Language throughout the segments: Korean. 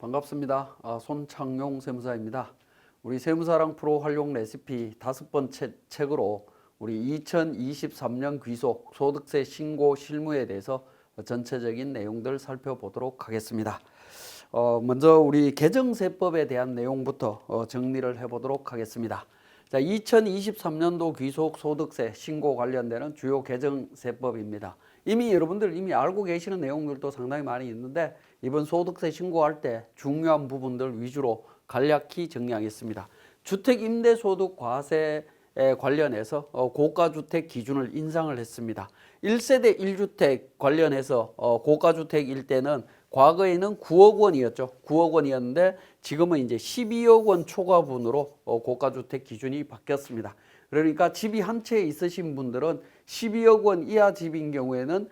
반갑습니다. 손창용 세무사입니다. 우리 세무사랑 프로 활용 레시피 5번째 책으로 우리 2023년 귀속 소득세 신고 실무에 대해서 전체적인 내용들 살펴보도록 하겠습니다. 먼저 우리 개정세법에 대한 내용부터 정리를 해보도록 하겠습니다. 자, 2023년도 귀속 소득세 신고 관련되는 주요 개정세법입니다. 여러분들 이미 알고 계시는 내용들도 상당히 많이 있는데 이번 소득세 신고할 때 중요한 부분들 위주로 간략히 정리하겠습니다. 주택임대소득 과세에 관련해서 고가주택 기준을 인상을 했습니다. 1세대 1주택 관련해서 고가주택일 때는 과거에는 9억 원이었죠. 9억 원이었는데 지금은 이제 12억 원 초과분으로 고가주택 기준이 바뀌었습니다. 그러니까 집이 한 채 있으신 분들은 12억 원 이하 집인 경우에는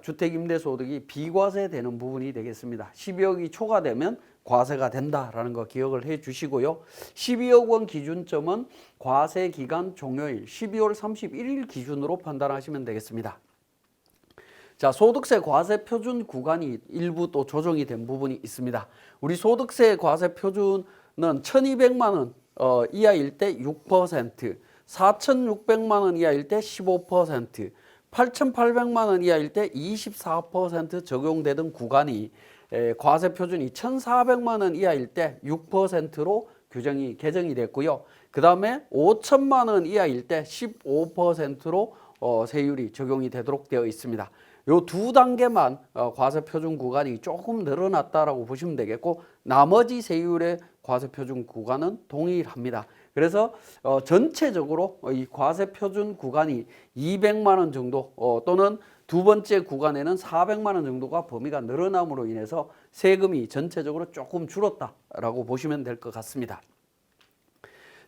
주택임대소득이 비과세되는 부분이 되겠습니다. 12억이 초과되면 과세가 된다라는 거 기억을 해 주시고요. 12억 원 기준점은 과세 기간 종료일 12월 31일 기준으로 판단하시면 되겠습니다. 자, 소득세 과세 표준 구간이 일부 또 조정이 된 부분이 있습니다. 우리 소득세 과세 표준은 1,200만 원 이하일 때 6%, 4,600만 원 이하일 때 15%, 8,800만 원 이하일 때 24% 적용되던 구간이 과세 표준이 1,400만 원 이하일 때 6%로 개정이 됐고요. 그 다음에 5천만 원 이하일 때 15%로 세율이 적용이 되도록 되어 있습니다. 요 두 단계만 과세 표준 구간이 조금 늘어났다라고 보시면 되겠고 나머지 세율의 과세 표준 구간은 동일합니다. 그래서 전체적으로 이 과세 표준 구간이 200만 원 정도 또는 두 번째 구간에는 400만 원 정도가 범위가 늘어남으로 인해서 세금이 전체적으로 조금 줄었다라고 보시면 될 것 같습니다.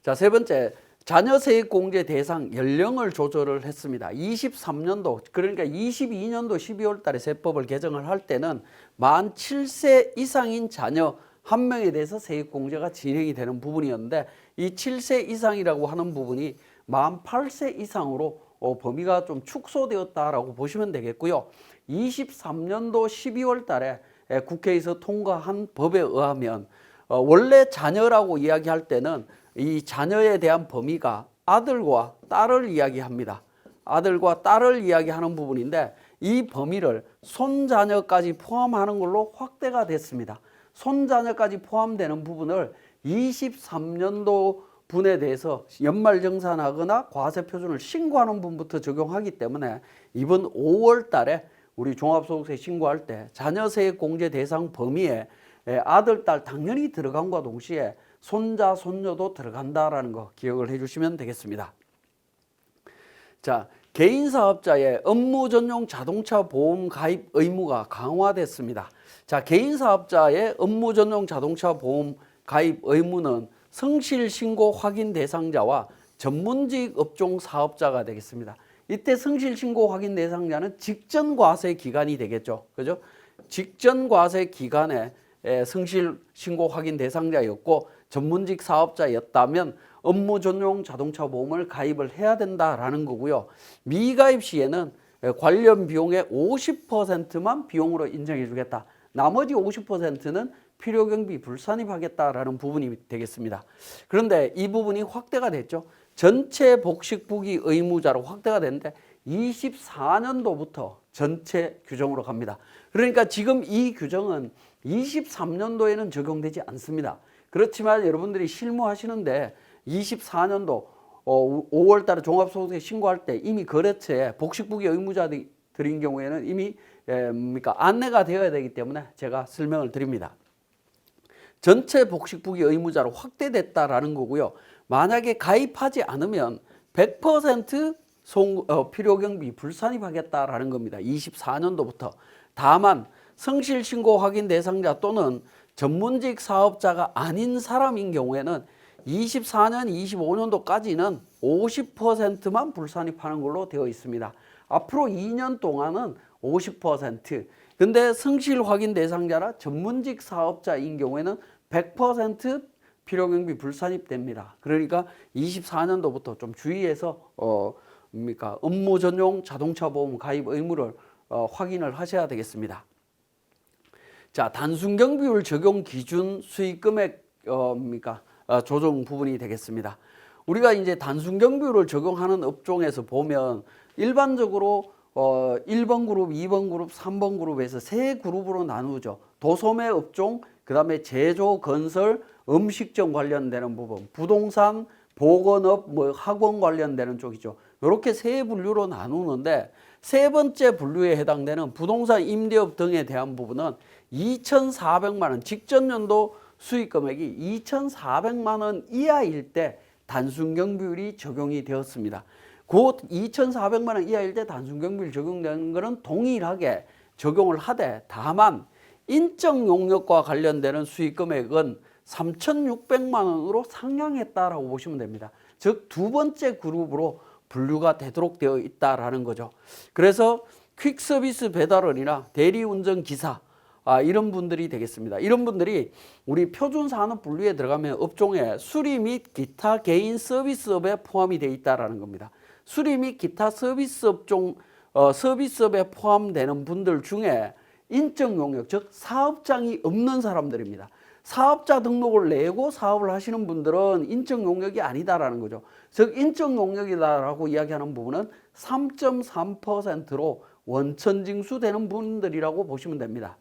자, 세 번째, 자녀세액공제 대상 연령을 조절을 했습니다. 23년도 그러니까 22년도 12월 달에 세법을 개정을 할 때는 만 7세 이상인 자녀 한 명에 대해서 세액공제가 진행이 되는 부분이었는데 이 7세 이상이라고 하는 부분이 만 8세 이상으로 범위가 좀 축소되었다라고 보시면 되겠고요. 23년도 12월 달에 국회에서 통과한 법에 의하면 원래 자녀라고 이야기할 때는 이 자녀에 대한 범위가 아들과 딸을 이야기합니다. 아들과 딸을 이야기하는 부분인데 이 범위를 손자녀까지 포함하는 걸로 확대가 됐습니다. 손자녀까지 포함되는 부분을 23년도 분에 대해서 연말정산하거나 과세표준을 신고하는 분부터 적용하기 때문에 이번 5월 달에 우리 종합소득세 신고할 때 자녀세액 공제 대상 범위에 아들, 딸 당연히 들어간과 동시에 손자, 손녀도 들어간다라는 거 기억을 해주시면 되겠습니다. 자, 개인사업자의 업무 전용 자동차 보험 가입 의무가 강화됐습니다. 자, 개인사업자의 업무 전용 자동차 보험 가입 의무는 성실 신고 확인 대상자와 전문직 업종 사업자가 되겠습니다. 이때 성실 신고 확인 대상자는 직전 과세 기간이 되겠죠. 그죠? 직전 과세 기간에 성실 신고 확인 대상자였고 전문직 사업자였다면 업무 전용 자동차 보험을 가입을 해야 된다라는 거고요. 미가입 시에는 관련 비용의 50%만 비용으로 인정해 주겠다. 나머지 50%는 필요경비 불산입하겠다라는 부분이 되겠습니다. 그런데 이 부분이 확대가 됐죠. 전체 복식부기 의무자로 확대가 됐는데 24년도부터 전체 규정으로 갑니다. 그러니까 지금 이 규정은 23년도에는 적용되지 않습니다. 그렇지만 여러분들이 실무하시는데 24년도 5월 달에 종합소득세 신고할 때 이미 거래처에 복식부기 의무자들인 경우에는 이미 안내가 되어야 되기 때문에 제가 설명을 드립니다. 전체 복식부기 의무자로 확대됐다라는 거고요. 만약에 가입하지 않으면 100% 필요경비 불산입하겠다라는 겁니다. 24년도부터. 다만 성실신고 확인 대상자 또는 전문직 사업자가 아닌 사람인 경우에는 24년, 25년도까지는 50%만 불산입하는 걸로 되어 있습니다. 앞으로 2년 동안은 50%. 근데 성실 확인 대상자나 전문직 사업자인 경우에는 100% 필요경비 불산입됩니다. 그러니까 24년도부터 좀 주의해서 업무 전용 자동차 보험 가입 의무를 확인을 하셔야 되겠습니다. 자, 단순경비율 적용 기준 수익금액 조정 부분이 되겠습니다. 우리가 이제 단순경비율을 적용하는 업종에서 보면 일반적으로 1번 그룹, 2번 그룹, 3번 그룹에서 세 그룹으로 나누죠. 도소매 업종, 그다음에 제조, 건설, 음식점 관련되는 부분, 부동산, 보건업, 학원 관련되는 쪽이죠. 이렇게 세 분류로 나누는데 세 번째 분류에 해당되는 부동산 임대업 등에 대한 부분은 2,400만 원, 직전 연도 수익 금액이 2,400만 원 이하일 때 단순경비율이 적용이 되었습니다. 곧 2,400만 원 이하일 때 단순경비율 적용되는 것은 동일하게 적용을 하되 다만 인적 용역과 관련되는 수익 금액은 3,600만 원으로 상향했다라고 보시면 됩니다. 즉 두 번째 그룹으로 분류가 되도록 되어 있다라는 거죠. 그래서 퀵서비스 배달원이나 대리운전 기사 이런 분들이 되겠습니다. 이런 분들이 우리 표준산업 분류에 들어가면 업종에 수리 및 기타 개인 서비스업에 포함이 되어 있다라는 겁니다. 수리 및 기타 서비스 업종 서비스업에 포함되는 분들 중에 인적 용역, 즉 사업장이 없는 사람들입니다. 사업자 등록을 내고 사업을 하시는 분들은 인적 용역이 아니다라는 거죠. 즉 인적 용역이다라고 이야기하는 부분은 3.3%로 원천 징수되는 분들이라고 보시면 됩니다.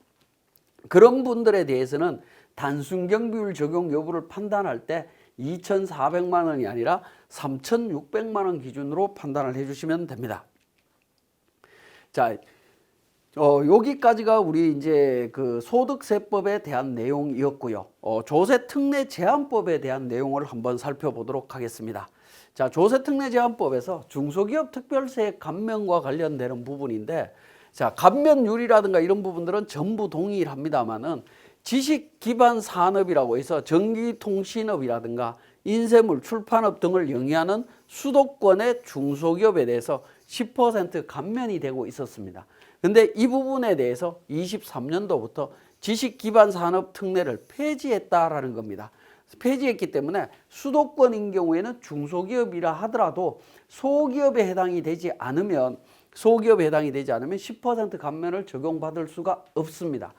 그런 분들에 대해서는 단순경비율 적용 여부를 판단할 때 2,400만 원이 아니라 3,600만 원 기준으로 판단을 해주시면 됩니다. 자, 여기까지가 우리 이제 그 소득세법에 대한 내용이었고요. 조세특례 제한법에 대한 내용을 한번 살펴보도록 하겠습니다. 자, 조세특례제한법에서 중소기업 특별세 감면과 관련되는 부분인데, 자, 감면율이라든가 이런 부분들은 전부 동일합니다만은 지식 기반 산업이라고 해서 전기통신업이라든가 인쇄물, 출판업 등을 영위하는 수도권의 중소기업에 대해서 10% 감면이 되고 있었습니다. 근데 이 부분에 대해서 23년도부터 지식 기반 산업 특례를 폐지했다라는 겁니다. 폐지했기 때문에 수도권인 경우에는 중소기업이라 하더라도 소기업에 해당이 되지 않으면 10% 감면을 적용받을 수가 없습니다.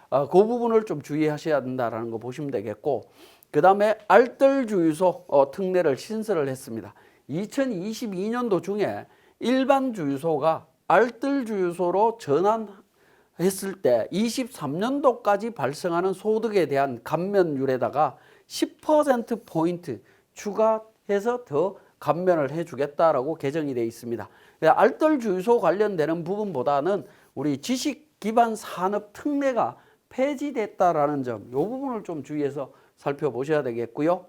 그 부분을 좀 주의하셔야 된다는 거 보시면 되겠고, 그 다음에 알뜰주유소 특례를 신설을 했습니다. 2022년도 중에 일반 주유소가 알뜰주유소로 전환했을 때 23년도까지 발생하는 소득에 대한 감면율에다가 10%포인트 추가해서 더 감면을 해주겠다라고 개정이 되어 있습니다. 알뜰주유소 관련되는 부분보다는 우리 지식기반 산업 특례가 폐지됐다라는 점, 이 부분을 좀 주의해서 살펴보셔야 되겠고요.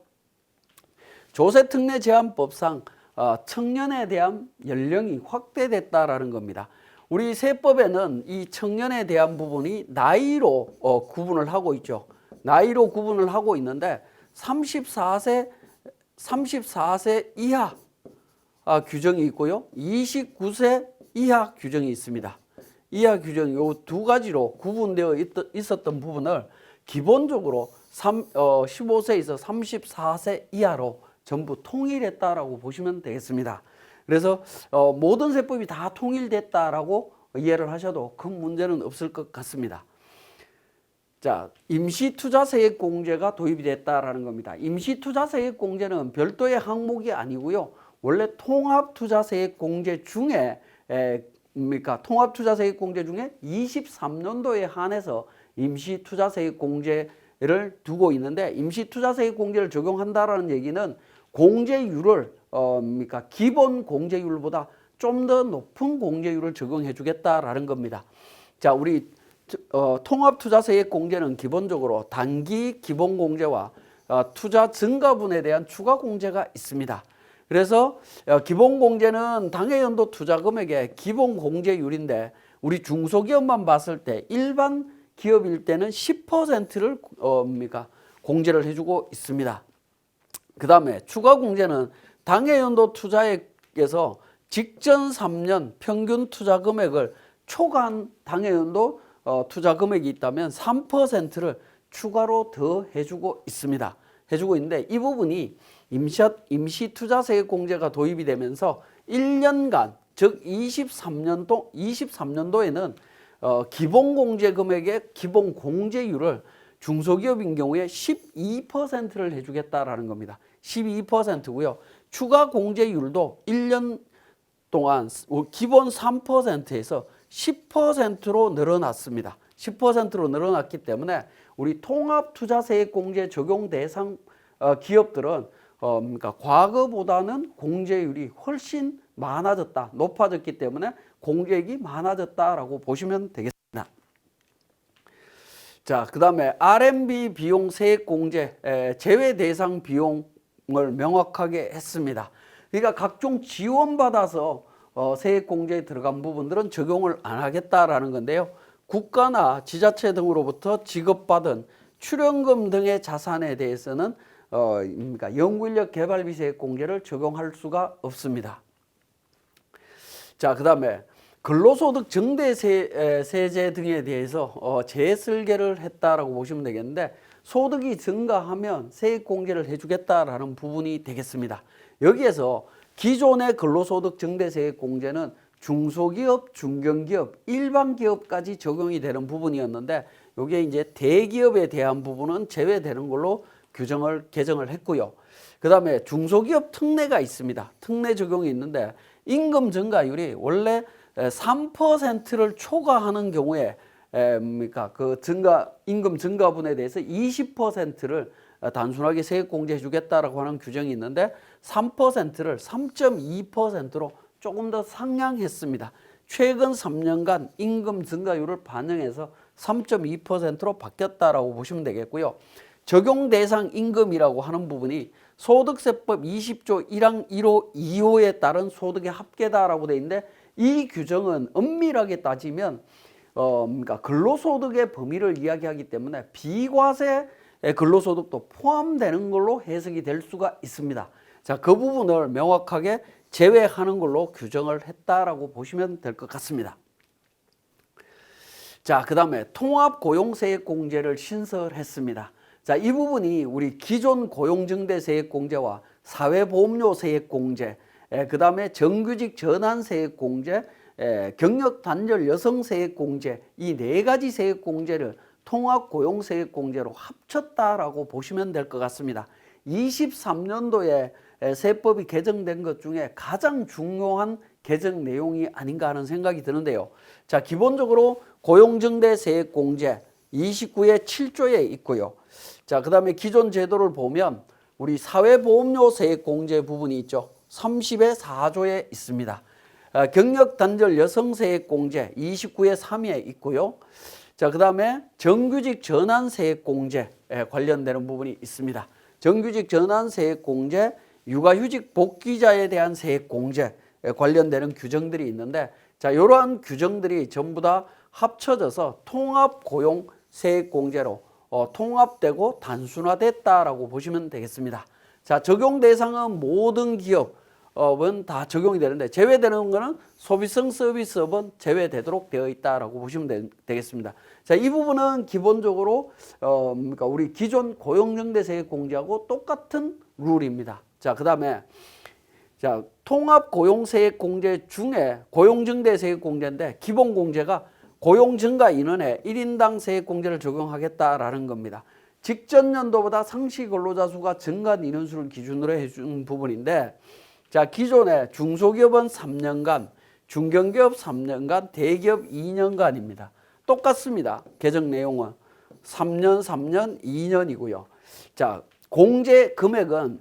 조세특례제한법상 청년에 대한 연령이 확대됐다라는 겁니다. 우리 세법에는 이 청년에 대한 부분이 나이로 구분을 하고 있죠. 나이로 구분을 하고 있는데 34세 이하 규정이 있고요. 29세 이하 규정이 있습니다. 이하 규정이 이 두 가지로 구분되어 있었던 부분을 기본적으로 15세에서 34세 이하로 전부 통일했다라고 보시면 되겠습니다. 그래서 모든 세법이 다 통일됐다라고 이해를 하셔도 큰 문제는 없을 것 같습니다. 자, 임시투자세액공제가 도입이 됐다라는 겁니다. 임시투자세액공제는 별도의 항목이 아니고요. 원래 통합투자세액공제 중에 통합투자세액공제 중에 23년도에 한해서 임시투자세액공제를 두고 있는데, 임시투자세액공제를 적용한다라는 얘기는 공제율을 기본 공제율보다 좀 더 높은 공제율을 적용해 주겠다라는 겁니다. 자, 우리 통합투자세액공제는 기본적으로 단기 기본공제와 투자 증가분에 대한 추가공제가 있습니다. 그래서 기본공제는 당해연도 투자금액의 기본공제율인데, 우리 중소기업만 봤을 때 일반 기업일 때는 10%를 공제를 해주고 있습니다. 그 다음에 추가공제는 당해연도 투자액에서 직전 3년 평균 투자금액을 초과한 당해연도 투자금액이 있다면 3%를 추가로 더 해주고 있습니다. 해주고 있는데, 이 부분이 임시투자세액공제가 도입이 되면서 1년간, 즉 23년도에는 기본 공제 금액의 기본 공제율을 중소기업인 경우에 12%를 해주겠다라는 겁니다. 12%고요. 추가 공제율도 1년 동안 기본 3%에서 10%로 늘어났습니다. 10%로 늘어났기 때문에 우리 통합투자세액공제 적용 대상 기업들은 그러니까 과거보다는 공제율이 훨씬 많아졌다, 높아졌기 때문에 공제액이 많아졌다라고 보시면 되겠습니다. 자, 그 다음에 R&B 비용 세액공제 제외 대상 비용을 명확하게 했습니다. 그러니까 각종 지원받아서 세액공제에 들어간 부분들은 적용을 안 하겠다라는 건데요. 국가나 지자체 등으로부터 지급받은 출연금 등의 자산에 대해서는 그러니까 연구인력 개발비 세액공제를 적용할 수가 없습니다. 자, 그 다음에 근로소득 증대세제 등에 대해서 재설계를 했다라고 보시면 되겠는데 소득이 증가하면 세액공제를 해주겠다라는 부분이 되겠습니다. 여기에서 기존의 근로소득 증대세액공제는 중소기업, 중견기업, 일반기업까지 적용이 되는 부분이었는데 이게 이제 대기업에 대한 부분은 제외되는 걸로 개정을 했고요. 그 다음에 중소기업 특례가 있습니다. 특례 적용이 있는데 임금 증가율이 원래 3%를 초과하는 경우에 그러니까 그 임금 증가분에 대해서 20%를 단순하게 세액공제해 주겠다라고 하는 규정이 있는데 3%를 3.2%로 조금 더 상향했습니다. 최근 3년간 임금 증가율을 반영해서 3.2%로 바뀌었다라고 보시면 되겠고요. 적용 대상 임금이라고 하는 부분이 소득세법 20조 1항 1호 2호에 따른 소득의 합계다라고 되어 있는데 이 규정은 엄밀하게 따지면 그러니까 근로소득의 범위를 이야기하기 때문에 비과세 근로소득도 포함되는 걸로 해석이 될 수가 있습니다. 자, 그 부분을 명확하게 제외하는 걸로 규정을 했다라고 보시면 될 것 같습니다. 자, 그 다음에 통합고용세액공제를 신설했습니다. 자, 이 부분이 우리 기존 고용증대세액공제와 사회보험료세액공제, 그 다음에 정규직 전환세액공제, 경력단절 여성세액공제 이 네 가지 세액공제를 통합고용세액공제로 합쳤다라고 보시면 될 것 같습니다. 23년도에 세법이 개정된 것 중에 가장 중요한 개정 내용이 아닌가 하는 생각이 드는데요. 자, 기본적으로 고용증대세액공제 29의 7조에 있고요. 자, 그 다음에 기존 제도를 보면 우리 사회보험료세액공제 부분이 있죠. 30의 4조에 있습니다. 경력단절 여성세액공제 29의 3에 있고요. 자, 그 다음에 정규직 전환세액공제 관련되는 부분이 있습니다. 정규직 전환세액공제, 육아휴직 복귀자에 대한 세액공제 관련되는 규정들이 있는데 자, 이러한 규정들이 전부 다 합쳐져서 통합고용세액공제로 통합되고 단순화됐다라고 보시면 되겠습니다. 자, 적용 대상은 모든 기업은 다 적용이 되는데 제외되는 것은 소비성 서비스업은 제외되도록 되어 있다라고 보시면 되겠습니다. 자, 이 부분은 기본적으로 그러니까 우리 기존 고용증대세액공제하고 똑같은 룰입니다. 자, 그 다음에 자, 통합고용세액공제 중에 고용증대세액공제인데 기본공제가 고용증가 인원에 1인당 세액공제를 적용하겠다라는 겁니다. 직전 연도보다 상시 근로자 수가 증가한 인원수를 기준으로 해준 부분인데 자, 기존에 중소기업은 3년간, 중견기업 3년간, 대기업 2년간입니다. 똑같습니다. 개정 내용은 3년, 3년, 2년이고요. 자, 공제 금액은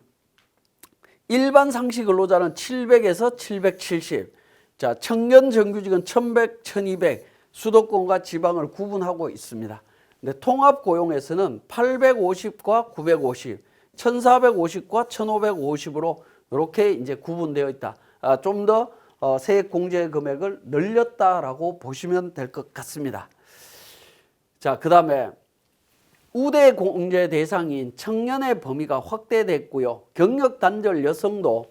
일반 상시 근로자는 700에서 770, 자, 청년 정규직은 1100, 1200, 수도권과 지방을 구분하고 있습니다. 근데 통합고용에서는 850과 950, 1450과 1550으로 이렇게 이제 구분되어 있다. 좀 더 세액공제 금액을 늘렸다라고 보시면 될 것 같습니다. 자, 그 다음에 우대 공제 대상인 청년의 범위가 확대됐고요. 경력단절 여성도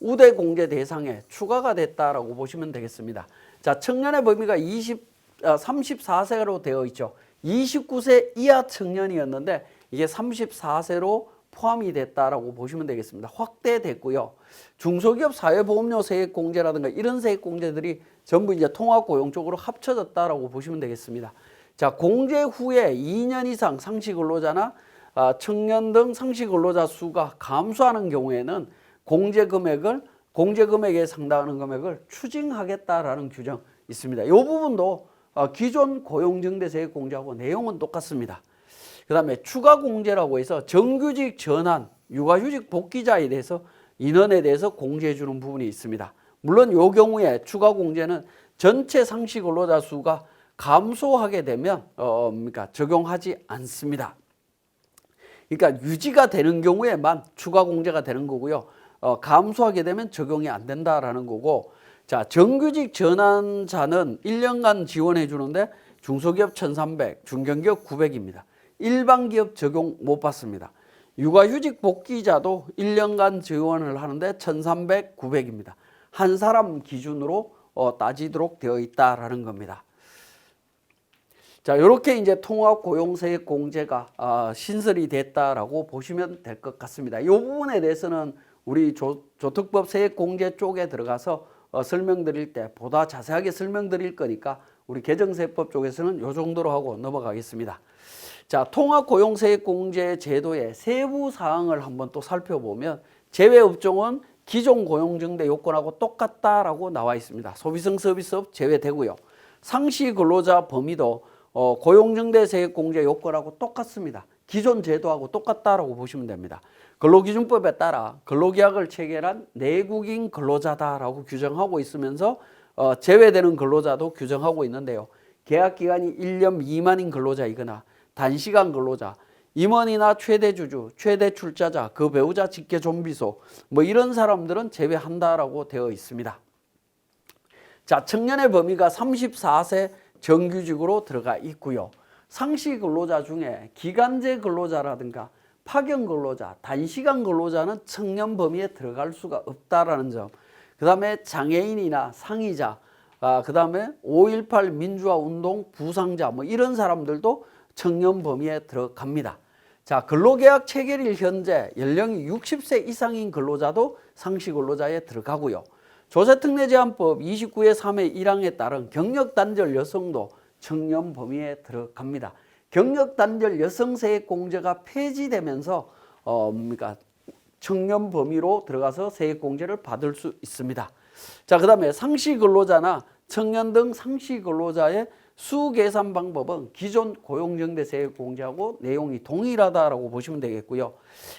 우대 공제 대상에 추가가 됐다라고 보시면 되겠습니다. 자, 청년의 범위가 34세로 되어 있죠. 29세 이하 청년이었는데 이게 34세로 포함이 됐다라고 보시면 되겠습니다. 확대됐고요. 중소기업 사회보험료 세액공제라든가 이런 세액공제들이 전부 이제 통합고용 쪽으로 합쳐졌다라고 보시면 되겠습니다. 자, 공제 후에 2년 이상 상시근로자나 청년 등 상시근로자 수가 감소하는 경우에는 공제 금액에 상당하는 금액을 추징하겠다라는 규정 있습니다. 이 부분도 기존 고용증대세액 공제하고 내용은 똑같습니다. 그 다음에 추가 공제라고 해서 정규직 전환, 육아휴직 복귀자에 대해서 인원에 대해서 공제해 주는 부분이 있습니다. 물론 이 경우에 추가 공제는 전체 상시근로자 수가 감소하게 되면 적용하지 않습니다. 그러니까 유지가 되는 경우에만 추가 공제가 되는 거고요. 감소하게 되면 적용이 안 된다라는 거고, 자, 정규직 전환자는 1년간 지원해 주는데 중소기업 1,300, 중견기업 900입니다. 일반 기업 적용 못 받습니다. 육아휴직 복귀자도 1년간 지원을 하는데 1,300, 900입니다. 한 사람 기준으로 따지도록 되어 있다라는 겁니다. 자, 이렇게 이제 통합고용세액 공제가 신설이 됐다라고 보시면 될 것 같습니다. 이 부분에 대해서는 우리 조특법 세액공제 쪽에 들어가서 설명드릴 때 보다 자세하게 설명드릴 거니까 우리 개정세법 쪽에서는 이 정도로 하고 넘어가겠습니다. 자, 통합고용세액공제 제도의 세부 사항을 한번 또 살펴보면 제외업종은 기존 고용증대 요건하고 똑같다라고 나와 있습니다. 소비성 서비스업 제외되고요. 상시 근로자 범위도 고용증대세액공제 요건하고 똑같습니다. 기존 제도하고 똑같다라고 보시면 됩니다. 근로기준법에 따라 근로계약을 체결한 내국인 근로자다라고 규정하고 있으면서 제외되는 근로자도 규정하고 있는데요. 계약기간이 1년 미만인 근로자이거나 단시간 근로자, 임원이나 최대주주, 최대출자자, 그 배우자 직계존비소 뭐 이런 사람들은 제외한다라고 되어 있습니다. 자, 청년의 범위가 34세 정규직으로 들어가 있고요. 상시 근로자 중에 기간제 근로자라든가 파견 근로자, 단시간 근로자는 청년 범위에 들어갈 수가 없다라는 점. 그 다음에 장애인이나 상이자, 그 다음에 5.18 민주화 운동 부상자 뭐 이런 사람들도 청년 범위에 들어갑니다. 자, 근로계약 체결일 현재 연령이 60세 이상인 근로자도 상시 근로자에 들어가고요. 조세특례제한법 29의 3의 1항에 따른 경력단절 여성도 청년 범위에 들어갑니다. 경력단절 여성세액공제가 폐지되면서 청년 범위로 들어가서 세액공제를 받을 수 있습니다. 자, 그 다음에 상시근로자나 청년 등 상시근로자의 수계산 방법은 기존 고용정대세액공제하고 내용이 동일하다라고 보시면 되겠고요.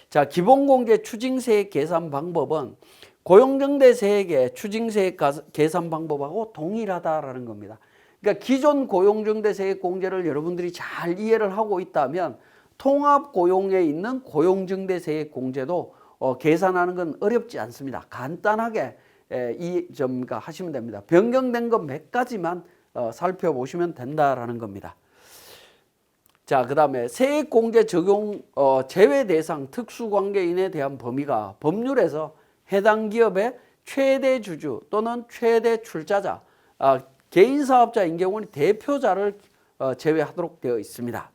자, 기본공제 추징세액 계산 방법은 고용정대세액의 추징세액 계산 방법하고 동일하다라는 겁니다. 그러니까 기존 고용정대세액공제를 여러분들이 잘 이해를 하고 있다면 통합고용에 있는 고용정대세액공제도 계산하는 건 어렵지 않습니다. 간단하게 하시면 됩니다. 변경된 것 몇 가지만 살펴보시면 된다라는 겁니다. 자, 그 다음에 세액공제 적용 제외 대상 특수관계인에 대한 범위가 법률에서 해당 기업의 최대 주주 또는 최대 출자자, 개인사업자인 경우는 대표자를 제외하도록 되어 있습니다.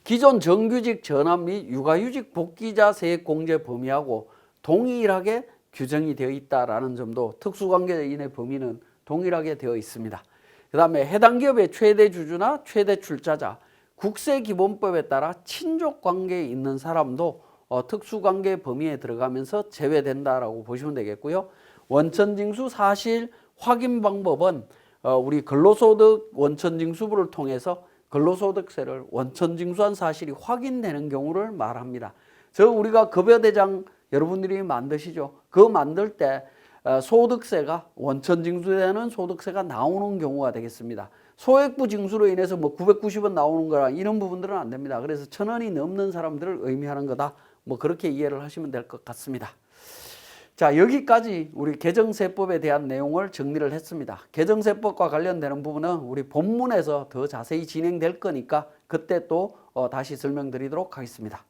기존 정규직 전환 및 육아휴직 복귀자 세액공제 범위하고 동일하게 규정이 되어 있다라는 점도 특수관계인의 범위는 동일하게 되어 있습니다. 그 다음에 해당 기업의 최대 주주나 최대 출자자, 국세기본법에 따라 친족관계에 있는 사람도 특수관계 범위에 들어가면서 제외된다라고 보시면 되겠고요. 원천징수 사실 확인 방법은 우리 근로소득 원천징수부를 통해서 근로소득세를 원천징수한 사실이 확인되는 경우를 말합니다. 우리가 급여대장 여러분들이 만드시죠. 그거 만들 때 소득세가 원천징수되는 소득세가 나오는 경우가 되겠습니다. 소액부 징수로 인해서 뭐 990원 나오는 거라 이런 부분들은 안 됩니다. 그래서 1,000원이 넘는 사람들을 의미하는 거다. 뭐 그렇게 이해를 하시면 될 것 같습니다. 자, 여기까지 우리 개정세법에 대한 내용을 정리를 했습니다. 개정세법과 관련되는 부분은 우리 본문에서 더 자세히 진행될 거니까 그때 또 다시 설명드리도록 하겠습니다.